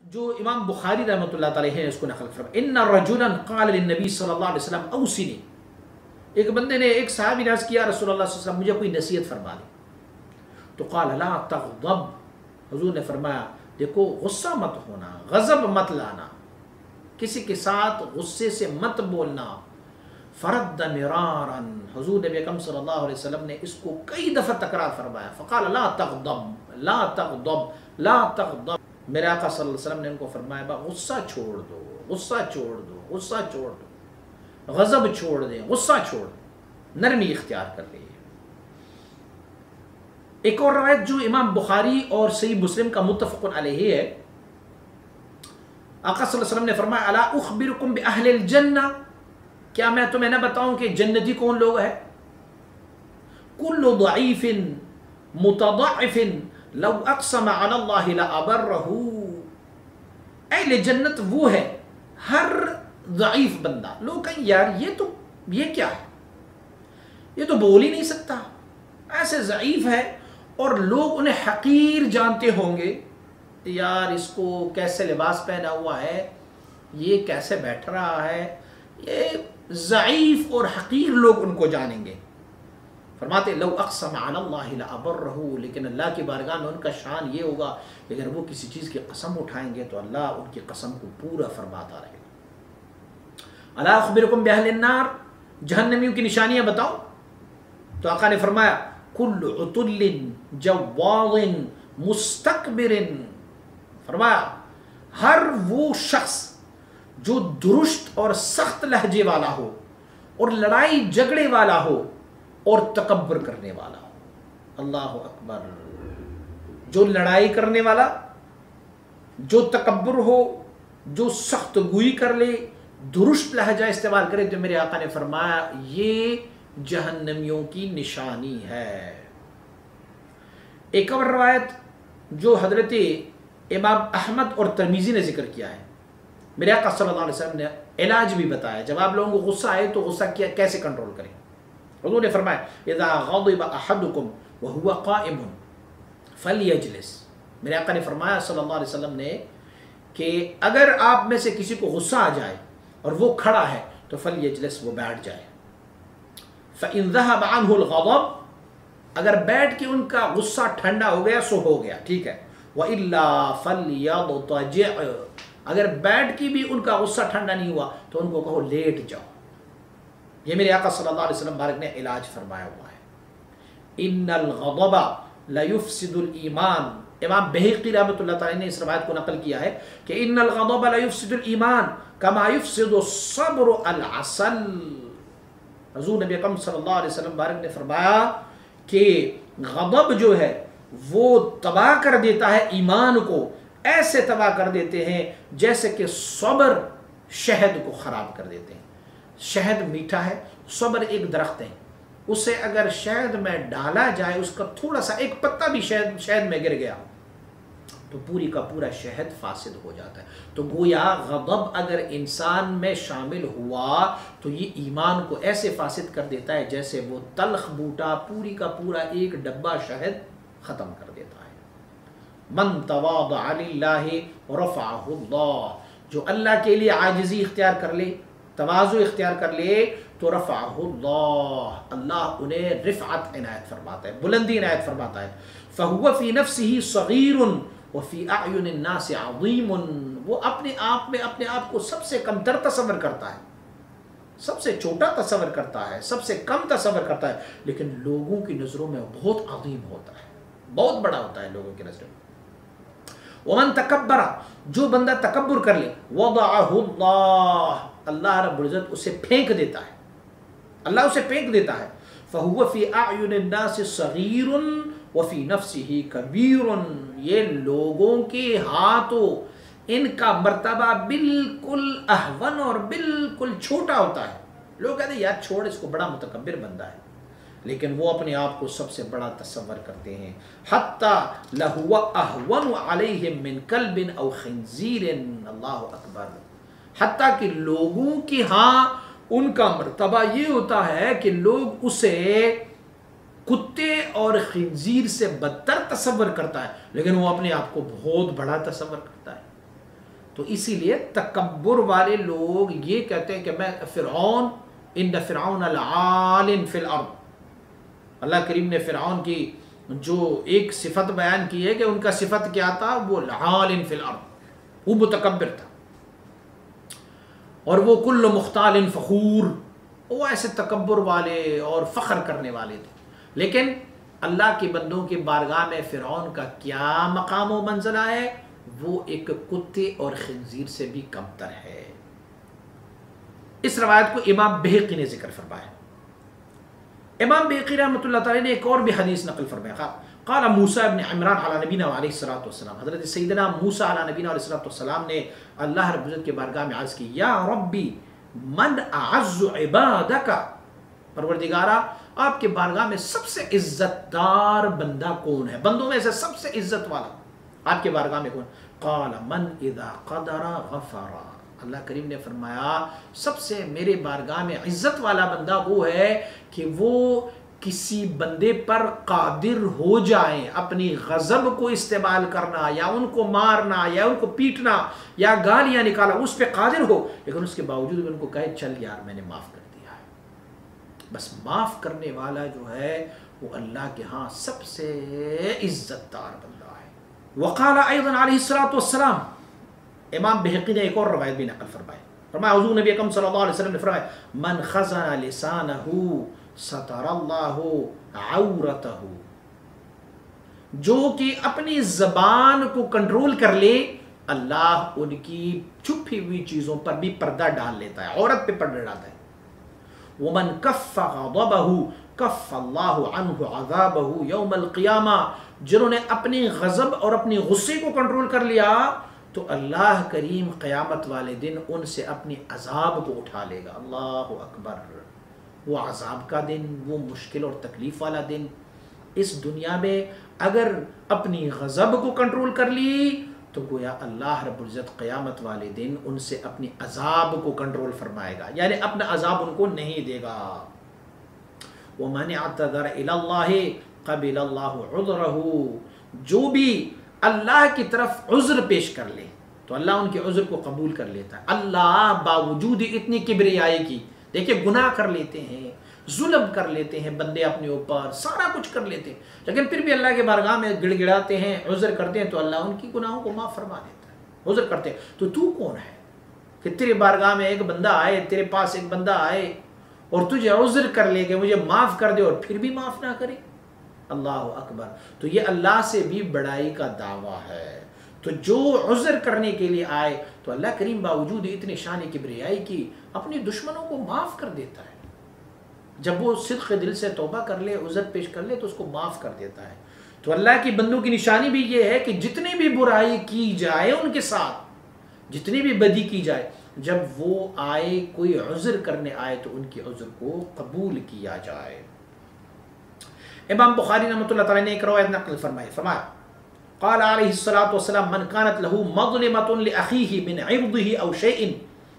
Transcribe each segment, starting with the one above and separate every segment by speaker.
Speaker 1: جو امام بخاری رحمۃ اللہ تعالیٰ نے اس کو نقل فرمایا، ان رجلا قال للنبی صلی اللہ علیہ وسلم اوصنی، ایک بندے نے ایک صحابی نے عرض کیا رسول اللہ صلی اللہ علیہ وسلم مجھے کوئی نصیحت فرما دیں، تو قال لا تغضب، حضور نے فرمایا دیکھو غصہ مت ہونا، غضب مت لانا، کسی کے ساتھ غصے سے مت بولنا. فرد مرارا، حضور نبی اکرم صلی اللہ علیہ وسلم نے اس کو کئی دفعہ تکرار فرمایا. فقال لا تغضب لا تغضب لا تغضب، میرے آقا صلی اللہ علیہ وسلم نے ان کو فرمایا با غصہ چھوڑ دو، غصہ چھوڑ دو، غصہ چھوڑ دو، غضب چھوڑ دیں، غصہ چھوڑ دیں، نرمی اختیار کر لیں. ایک اور روایت جو امام بخاری اور صحیح مسلم کا متفق علیہ ہے، آقا صلی اللہ علیہ وسلم نے فرمایا الا اخبرکم باہل الجنہ، کیا میں تمہیں نہ بتاؤں کہ جنتی کون لوگ ہیں؟ کل ضعیف متضعف لو اقسم علی اللہ لابرہ، اہل جنت وہ ہے ہر ضعیف بندہ. لوگ کہیں یار یہ کیا ہے، یہ تو بول ہی نہیں سکتا، ایسے ضعیف ہے، اور لوگ انہیں حقیر جانتے ہوں گے، یار اس کو کیسے لباس پہنا ہوا ہے، یہ کیسے بیٹھ رہا ہے، یہ ضعیف اور حقیر لوگ ان کو جانیں گے. فرماتے لو اقسم علی اللہ لابرہ، لیکن اللہ کی بارگاہ میں ان کا شان یہ ہوگا کہ اگر وہ کسی چیز کی قسم اٹھائیں گے تو اللہ ان کی قسم کو پورا فرماتا رہے گا. الا اخبرکم باہل النار، جہنمیوں کی نشانیاں بتاؤں؟ تو آقا نے فرمایا کل عتل جواظ مستکبر، فرمایا ہر وہ شخص جو درست اور سخت لہجے والا ہو، اور لڑائی جھگڑے والا ہو، اور تکبر کرنے والا ہو. اللہ اکبر. جو لڑائی کرنے والا، جو تکبر ہو، جو سخت گوئی کر لے، درست لہجہ استعمال کرے، تو میرے آقا نے فرمایا یہ جہنمیوں کی نشانی ہے. ایک اور روایت جو حضرت امام احمد اور ترمذی نے ذکر کیا ہے، میرے آقا صلی اللہ علیہ وسلم نے علاج بھی بتایا. جب آپ لوگوں کو غصہ آئے تو غصہ کیسے کنٹرول کریں؟ حضور نے فرمایا اذا غضب احدکم وهو قائم فلیجلس. میرے آقا نے فرمایا صلی اللہ علیہ وسلم نے کہ اگر آپ میں سے کسی کو غصہ آ جائے اور وہ کھڑا ہے تو فلیجلس، وہ بیٹھ جائے. فإن ذهب عنه الغضب، اگر بیٹھ کے ان کا غصہ ٹھنڈا ہو گیا سو ہو گیا، ٹھیک ہے. وإلا فليضطجع، اگر بیٹھ کے بھی ان کا غصہ ٹھنڈا نہیں ہوا تو ان کو کہو لیٹ جاؤ. یہ میرے آقا صلی اللہ علیہ وسلم بارک نے علاج فرمایا ہوا ہے. ان الغضب لیفسد الایمان، امام بہقی رحمۃ اللہ تعالی نے اس روایت کو نقل کیا ہے کہ ان الغضب لیفسد الایمان کما یفسد الصبر العسل. حضور نبی اکرم صلی اللہ علیہ وسلم بارک نے فرمایا کہ غضب جو ہے وہ تباہ کر دیتا ہے ایمان کو، ایسے تباہ کر دیتے ہیں جیسے کہ صبر شہد کو خراب کر دیتے ہیں. شہد میٹھا ہے، صبر ایک درخت ہے، اسے اگر شہد میں ڈالا جائے، اس کا تھوڑا سا ایک پتا بھی شہد میں گر گیا تو پوری کا پورا شہد فاسد ہو جاتا ہے. تو گویا غضب اگر انسان میں شامل ہوا تو یہ ایمان کو ایسے فاسد کر دیتا ہے جیسے وہ تلخ بوٹا پوری کا پورا ایک ڈبہ شہد ختم کر دیتا ہے. من تواضع للہ رفعہ اللہ، جو اللہ کے لیے عاجزی اختیار کر لے، تواضع اختیار کر لے تو رفعہ اللہ، اللہ انہیں رفعت عنایت فرماتا ہے، بلندی عنایت فرماتا ہے. فہو فی نفسہ صغیر وفی اعین الناس عظیم، وہ اپنے آپ میں اپنے آپ کو سب سے کم تر تصور کرتا ہے، سب سے چھوٹا تصور کرتا ہے، سب سے کم تصور کرتا ہے، لیکن لوگوں کی نظروں میں بہت عظیم ہوتا ہے، بہت بڑا ہوتا ہے لوگوں کی نظروں میں. ومن تکبر، جو بندہ تکبر کر لے، وضعہ اللہ، اللہ رب العزت اسے پھینک دیتا ہے، اللہ اسے پھینک دیتا ہے. فہو فی اعین الناس صغیر وفی نفسہ کبیر، یہ لوگوں کے ہاتھوں ان کا مرتبہ بالکل اہون اور بالکل چھوٹا ہوتا ہے. لوگ کہتے ہیں یار چھوڑ اس کو، بڑا متکبر بندہ ہے، لیکن وہ اپنے آپ کو سب سے بڑا تصور کرتے ہیں. حتی لہو اہون علیہم من کلب او خنزیر، اللہ اکبر. حتیٰ کہ لوگوں کے ہاں ان کا مرتبہ یہ ہوتا ہے کہ لوگ اسے کتے اور خنزیر سے بدتر تصور کرتا ہے، لیکن وہ اپنے آپ کو بہت بڑا تصور کرتا ہے. تو اسی لیے تکبر والے لوگ یہ کہتے ہیں کہ میں فرعون ان فرعون العال فی الارض، اللہ کریم نے فرعون کی جو ایک صفت بیان کی ہے کہ ان کا صفت کیا تھا، وہ عال فی الارض، وہ متکبر تھا، اور وہ کل مختال فخور، وہ ایسے تکبر والے اور فخر کرنے والے تھے. لیکن اللہ کے بندوں کے بارگاہ میں فرعون کا کیا مقام و منزلہ ہے، وہ ایک کتے اور خنزیر سے بھی کمتر ہے. اس روایت کو امام بہقی نے ذکر فرمایا. امام بہقی رحمۃ اللہ تعالی نے ایک اور بھی حدیث نقل فرمایا. قال موسیٰ ابن عمران علی نبینا علیہ الصلوۃ والسلام، حضرت سیدنا موسیٰ علی نبینا علیہ الصلوۃ والسلام نے اللہ رب العزت کے بارگاہ میں عرض کی، یا ربی من اعز عبادک، پروردگارا آپ کے بارگاہ میں سب سے عزت دار بندہ کون ہے، بندوں میں سے سب سے عزت والا آپ کے بارگاہ میں کون؟ قال من اذا قدر غفر، اللہ کریم نے فرمایا سب سے میرے بارگاہ میں عزت والا بندہ وہ ہے کہ وہ کسی بندے پر قادر ہو جائیں، اپنی غضب کو استعمال کرنا یا ان کو مارنا یا ان کو پیٹنا یا گالیاں نکالا، اس پہ قادر ہو، لیکن اس کے باوجود بھی ان کو کہے چل یار میں نے معاف کر دیا ہے. بس معاف کرنے والا جو ہے وہ اللہ کے ہاں سب سے عزت دار بندہ ہے. وقال ایضا علیہ الصلوۃ والسلام، امام بہقی نے ایک اور روایت بھی نقل فرمائی. فرمایا حضور نبی اکرم صلی اللہ علیہ وسلم نے فرمایا من خزن لسانہ ستر اللہ عورتہ، جو کہ اپنی زبان کو کنٹرول کر لے اللہ ان کی چھپی ہوئی چیزوں پر بھی پردہ ڈال لیتا ہے، عورت پہ پردہ ڈالتا ہے. ومن کف غضبہ کف اللہ عنہ عذابہ یوم القیامہ، جنہوں نے اپنی غضب اور اپنی غصے کو کنٹرول کر لیا تو اللہ کریم قیامت والے دن ان سے اپنی عذاب کو اٹھا لے گا. اللہ اکبر، وہ عذاب کا دن، وہ مشکل اور تکلیف والا دن. اس دنیا میں اگر اپنی غضب کو کنٹرول کر لی تو گویا اللہ رب العزت قیامت والے دن ان سے اپنی عذاب کو کنٹرول فرمائے گا، یعنی اپنا عذاب ان کو نہیں دے گا. وَمَنِ اعْتَذَرَ إِلَى اللَّهِ قَبِلَ اللَّهُ عُذْرَهُ، جو بھی اللہ کی طرف عذر پیش کر لے تو اللہ ان کے عذر کو قبول کر لیتا ہے. اللہ باوجود اتنی کبریائی کی، دیکھیں گناہ کر لیتے ہیں، ظلم کر لیتے ہیں بندے اپنے اوپر، سارا کچھ کر لیتے ہیں، لیکن پھر بھی اللہ کے بارگاہ میں گڑ گڑاتے ہیں، عذر کرتے ہیں تو اللہ ان کی گناہوں کو معاف فرما دیتا ہے. عذر کرتے ہیں تو کون ہے کہ تیرے بارگاہ میں ایک بندہ آئے، تیرے پاس ایک بندہ آئے اور تجھے عذر کر لے کہ مجھے معاف کر دے اور پھر بھی معاف نہ کرے. اللہ اکبر. تو یہ اللہ سے بھی بڑائی کا دعویٰ ہے. تو جو عذر کرنے کے لیے آئے تو اللہ کریم باوجود اتنی شان کبریائی کی اپنے دشمنوں کو معاف کر دیتا ہے. جب وہ صدق دل سے توبہ کر لے، عذر پیش کر لے تو اس کو معاف کر دیتا ہے. تو اللہ کی بندوں کی نشانی بھی یہ ہے کہ جتنی بھی برائی کی جائے ان کے ساتھ، جتنی بھی بدی کی جائے، جب وہ آئے کوئی عذر کرنے آئے تو ان کی عذر کو قبول کیا جائے. امام بخاری رحمۃ اللہ تعالی نے ایک روایت نقل فرمایا قال علیہ الصلوۃ والسلام من كانت له مظلمة لأخيه من عرضه أو شيء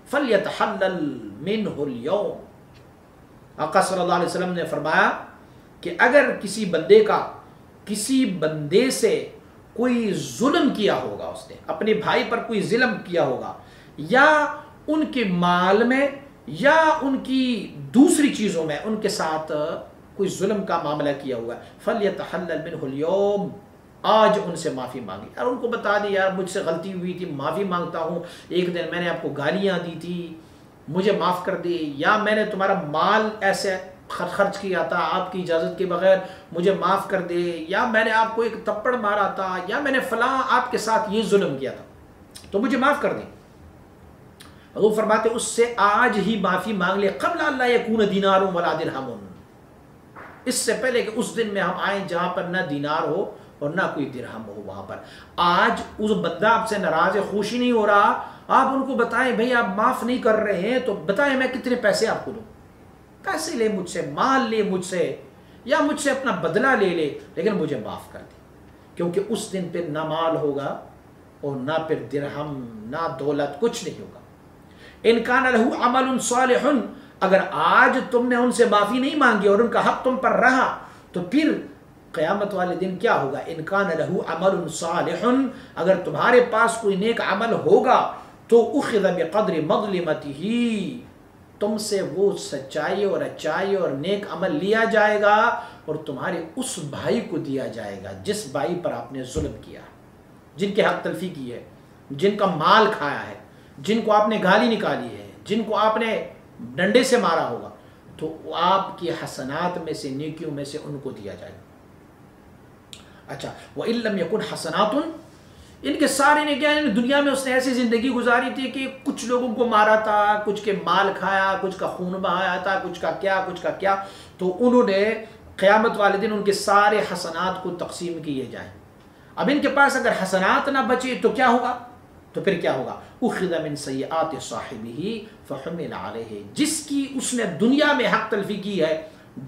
Speaker 1: فليتحلل منه اليوم. آقا صلی اللہ علیہ وسلم نے فرمایا کہ اگر کسی بندے کا کسی بندے سے کوئی ظلم کیا ہوگا، اس نے اپنے بھائی پر کوئی ظلم کیا ہوگا، یا ان کے مال میں یا ان کی دوسری چیزوں میں ان کے ساتھ کوئی ظلم کا معاملہ کیا ہوا، فَلْيَتَحَلَّلْ مِنْهُ الْيَوْمِ، آج ان سے معافی مانگی. اور ان کو بتا دی یار مجھ سے غلطی ہوئی تھی، معافی مانگتا ہوں، ایک دن میں نے آپ کو گالیاں دی تھی، مجھے معاف کر دی، یا میں نے تمہارا مال ایسے خرچ کیا تھا آپ کی اجازت کے بغیر، مجھے معاف کر دے، یا میں نے آپ کو ایک تپڑ مارا تھا، یا میں نے فلاں آپ کے ساتھ یہ ظلم کیا تھا تو مجھے معاف کر دیں. حضور فرماتے اس سے آج ہی معافی مانگ لے، قبل اللہ یکون دینار ولا درہم، اس سے پہلے کہ اس دن میں ہم آئیں جہاں پر نہ دینار ہو اور نہ کوئی درہم ہو. وہاں پر آج اس بندہ آپ سے ناراض ہے، خوشی نہیں ہو رہا، آپ ان کو بتائیں بھئی آپ معاف نہیں کر رہے ہیں تو بتائیں میں کتنے پیسے آپ کو دوں، پیسے لے مجھ سے، مال لے مجھ سے، یا مجھ سے اپنا بدلہ لے لے، لیکن مجھے معاف کر دے. کیونکہ اس دن پھر نہ مال ہوگا اور نہ پھر درہم نہ دولت، کچھ نہیں ہوگا. ان کان لہ عمل صالح، اگر آج تم نے ان سے معافی نہیں مانگی اور ان کا حق تم پر رہا تو پھر قیامت والے دن کیا ہوگا. ان کان لہ عمل صالح، اگر تمہارے پاس کوئی نیک عمل ہوگا تو اخذ بقدر مظلمتہ، تم سے وہ سچائی اور اچائی اور نیک عمل لیا جائے گا اور تمہارے اس بھائی کو دیا جائے گا جس بھائی پر آپ نے ظلم کیا، جن کے حق تلفی کی ہے، جن کا مال کھایا ہے، جن کو آپ نے گالی نکالی ہے، جن کو آپ نے ڈنڈے سے مارا ہوگا، تو آپ کی حسنات میں سے، نیکیوں میں سے ان کو دیا جائے گا۔ اچھا، وَإِن لَّمْ يَكُنْ حَسَنَاتٌ، ان کے سارے نے کیا ہے، دنیا میں اس نے ایسی زندگی گزاری تھی کہ کچھ لوگوں کو مارا تھا، کچھ کے مال کھایا، کچھ کا خون بہایا تھا، کچھ کا کیا، تو انہوں نے قیامت والے دن ان کے سارے حسنات کو تقسیم کیے جائیں۔ اب ان کے پاس اگر حسنات نہ بچے تو کیا ہوگا؟ تو پھر کیا ہوگا؟ اخذ من سیئات صاحبہ فحمل علیہ، جس کی اس نے دنیا میں حق تلفی کی ہے،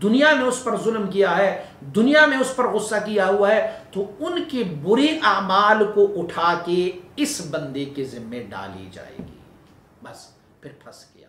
Speaker 1: دنیا میں اس پر ظلم کیا ہے، دنیا میں اس پر غصہ کیا ہوا ہے، تو ان کے برے اعمال کو اٹھا کے اس بندے کے ذمے ڈالی جائے گی، بس پھر پھنس گیا۔